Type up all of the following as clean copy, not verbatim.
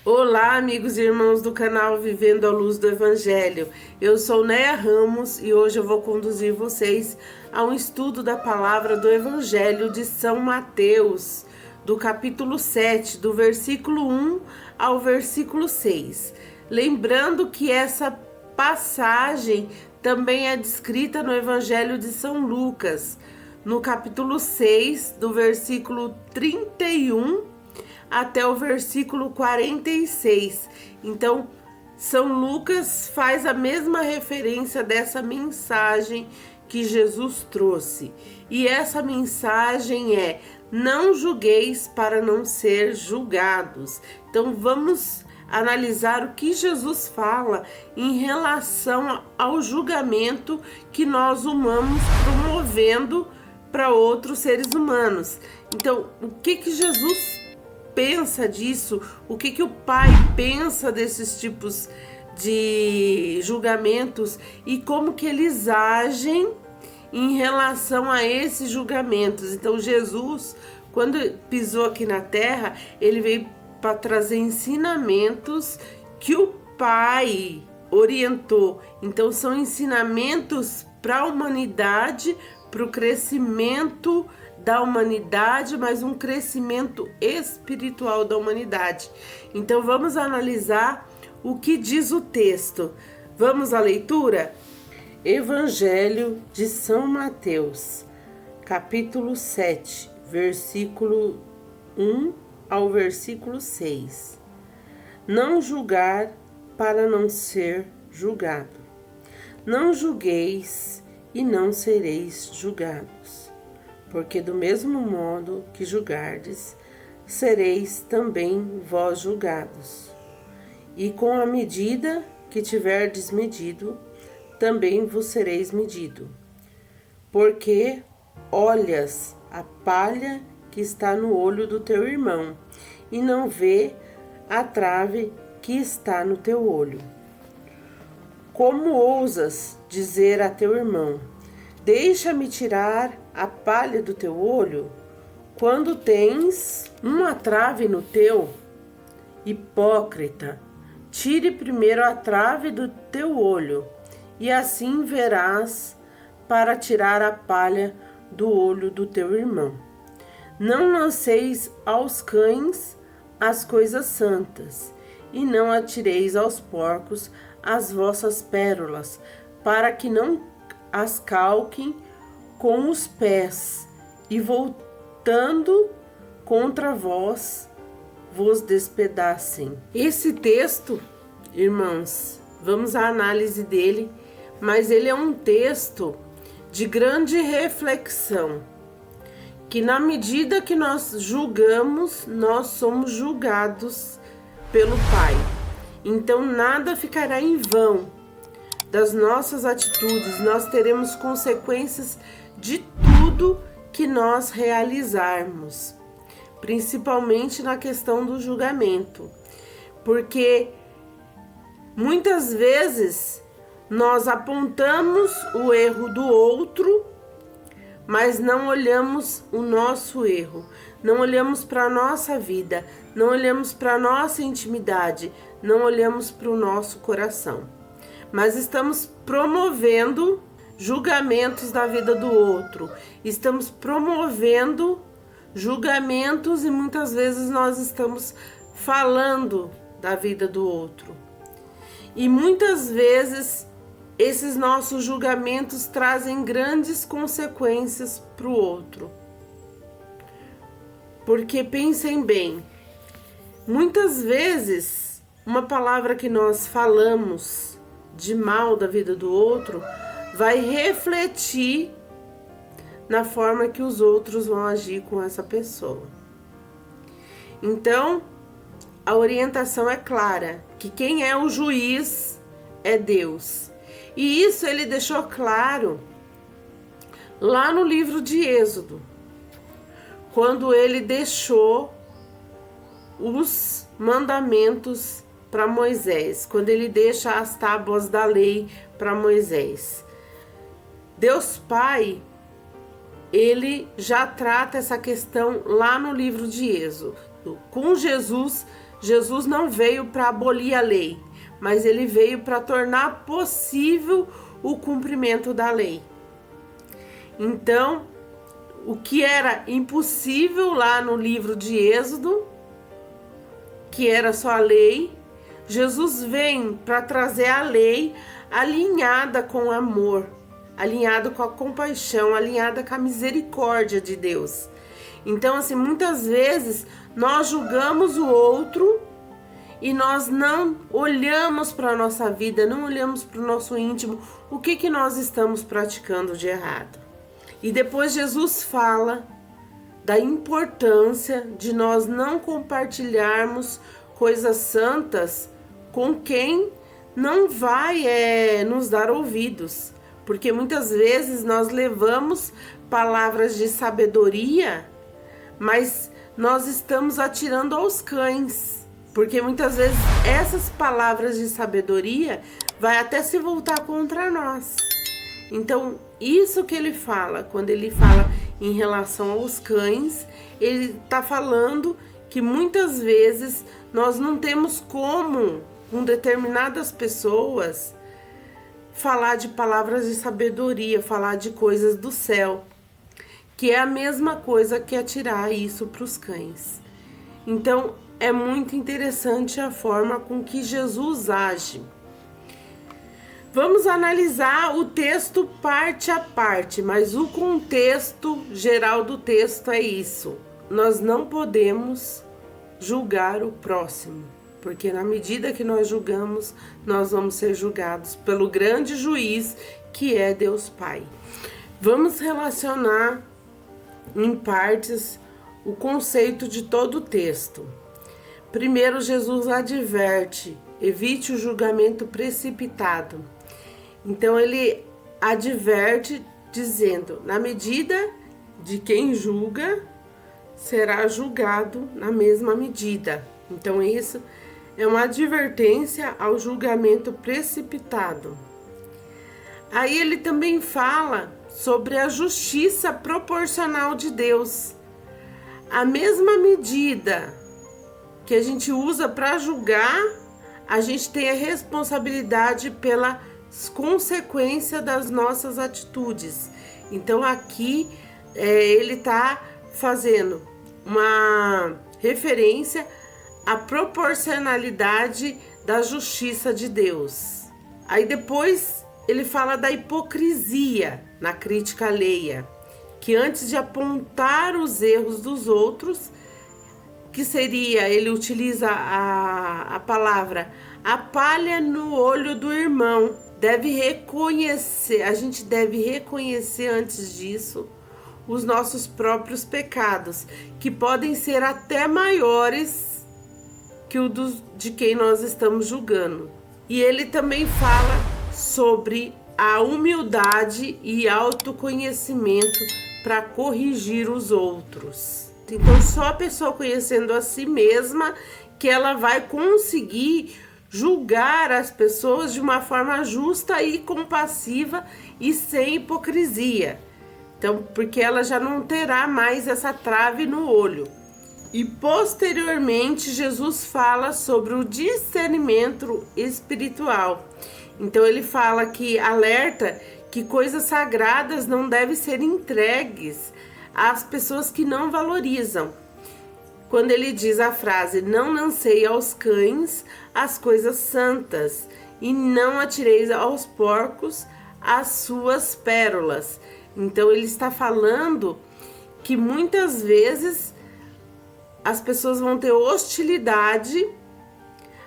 Olá, amigos e irmãos do canal Vivendo à Luz do Evangelho. Eu sou Neia Ramos e hoje eu vou conduzir vocês a um estudo da palavra do Evangelho de São Mateus, do capítulo 7, do versículo 1 ao versículo 6. Lembrando que essa passagem também é descrita no Evangelho de São Lucas, no capítulo 6, do versículo 31 até o versículo 46. Então, São Lucas faz a mesma referência dessa mensagem que Jesus trouxe. E essa mensagem é: não julgueis para não ser julgados. Então, vamos analisar o que Jesus fala em relação ao julgamento que nós humanos promovendo para outros seres humanos. Então, o que Jesus pensa disso? O que o Pai pensa desses tipos de julgamentos e como que eles agem em relação a esses julgamentos? Então, Jesus, quando pisou aqui na Terra, ele veio para trazer ensinamentos que o Pai orientou. Então, são ensinamentos para a humanidade, para o crescimento da humanidade, mas um crescimento espiritual da humanidade. Então vamos analisar o que diz o texto. Vamos à leitura? Evangelho de São Mateus, capítulo 7, versículo 1 ao versículo 6. Não julgar para não ser julgado. Não julgueis e não sereis julgados. Porque do mesmo modo que julgardes, sereis também vós julgados. E com a medida que tiverdes medido, também vos sereis medido. Porque olhas a palha que está no olho do teu irmão, e não vê a trave que está no teu olho. Como ousas dizer a teu irmão: deixa-me tirar a palha do teu olho, quando tens uma trave no teu? Hipócrita, tire primeiro a trave do teu olho, e assim verás para tirar a palha do olho do teu irmão. Não lanceis aos cães as coisas santas, e não atireis aos porcos as vossas pérolas, para que não as calquem com os pés, e voltando contra vós, vos despedacem. Esse texto, irmãos, vamos à análise dele, mas ele é um texto de grande reflexão, que na medida que nós julgamos, nós somos julgados pelo Pai. Então nada ficará em vão das nossas atitudes, nós teremos consequências de tudo que nós realizarmos, principalmente na questão do julgamento, porque muitas vezes nós apontamos o erro do outro, mas não olhamos o nosso erro, não olhamos para a nossa vida, não olhamos para a nossa intimidade, não olhamos para o nosso coração. Mas estamos promovendo julgamentos na vida do outro, estamos promovendo julgamentos e muitas vezes nós estamos falando da vida do outro. E muitas vezes esses nossos julgamentos trazem grandes consequências para o outro. Porque pensem bem, muitas vezes uma palavra que nós falamos de mal da vida do outro vai refletir na forma que os outros vão agir com essa pessoa. Então, a orientação é clara, que quem é o juiz é Deus. E isso ele deixou claro lá no livro de Êxodo, quando ele deixou os mandamentos para Moisés, quando ele deixa as tábuas da lei para Moisés. Deus Pai, ele já trata essa questão lá no livro de Êxodo. Com Jesus, Jesus não veio para abolir a lei, mas ele veio para tornar possível o cumprimento da lei. Então, o que era impossível lá no livro de Êxodo, que era só a lei, Jesus vem para trazer a lei alinhada com o amor, alinhada com a compaixão, alinhada com a misericórdia de Deus. Então, assim, muitas vezes nós julgamos o outro e nós não olhamos para a nossa vida, não olhamos para o nosso íntimo, o que nós estamos praticando de errado. E depois Jesus fala da importância de nós não compartilharmos coisas santas com quem não vai nos dar ouvidos. Porque muitas vezes nós levamos palavras de sabedoria, mas nós estamos atirando aos cães. Porque muitas vezes essas palavras de sabedoria vai até se voltar contra nós. Então, isso que ele fala, quando ele fala em relação aos cães, ele está falando que muitas vezes nós não temos como, com determinadas pessoas, falar de palavras de sabedoria, falar de coisas do céu, que é a mesma coisa que atirar isso para os cães. Então, é muito interessante a forma com que Jesus age. Vamos analisar o texto parte a parte, mas o contexto geral do texto é isso. Nós não podemos julgar o próximo, porque na medida que nós julgamos, nós vamos ser julgados pelo grande juiz que é Deus Pai. Vamos relacionar em partes o conceito de todo o texto. Primeiro, Jesus adverte: evite o julgamento precipitado. Então ele adverte dizendo: na medida de quem julga, será julgado na mesma medida. Então isso é uma advertência ao julgamento precipitado. Aí ele também fala sobre a justiça proporcional de Deus. A mesma medida que a gente usa para julgar, a gente tem a responsabilidade pela consequência das nossas atitudes. Então aqui ele está fazendo uma referência à proporcionalidade da justiça de Deus. Aí depois ele fala da hipocrisia na crítica alheia, que antes de apontar os erros dos outros, que seria, ele utiliza a palavra a palha no olho do irmão. Deve reconhecer, a gente deve reconhecer antes disso os nossos próprios pecados, que podem ser até maiores que o de quem nós estamos julgando. E ele também fala sobre a humildade e autoconhecimento para corrigir os outros. Então, só a pessoa conhecendo a si mesma que ela vai conseguir julgar as pessoas de uma forma justa e compassiva e sem hipocrisia. Então, porque ela já não terá mais essa trave no olho. E posteriormente, Jesus fala sobre o discernimento espiritual. Então, ele fala que alerta que coisas sagradas não devem ser entregues às pessoas que não valorizam. Quando ele diz a frase: não lancei aos cães as coisas santas, e não atireis aos porcos as suas pérolas. Então ele está falando que muitas vezes as pessoas vão ter hostilidade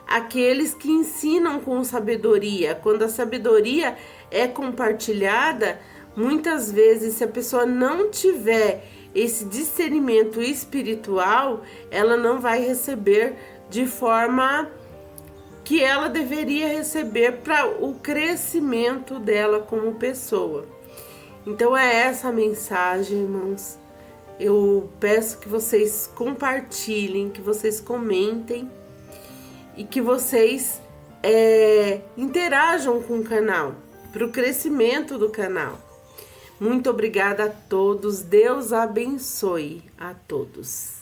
àqueles que ensinam com sabedoria. Quando a sabedoria é compartilhada, muitas vezes, se a pessoa não tiver esse discernimento espiritual, ela não vai receber de forma que ela deveria receber para o crescimento dela como pessoa. Então é essa a mensagem, irmãos. Eu peço que vocês compartilhem, que vocês comentem e que vocês interajam com o canal, para o crescimento do canal. Muito obrigada a todos. Deus abençoe a todos.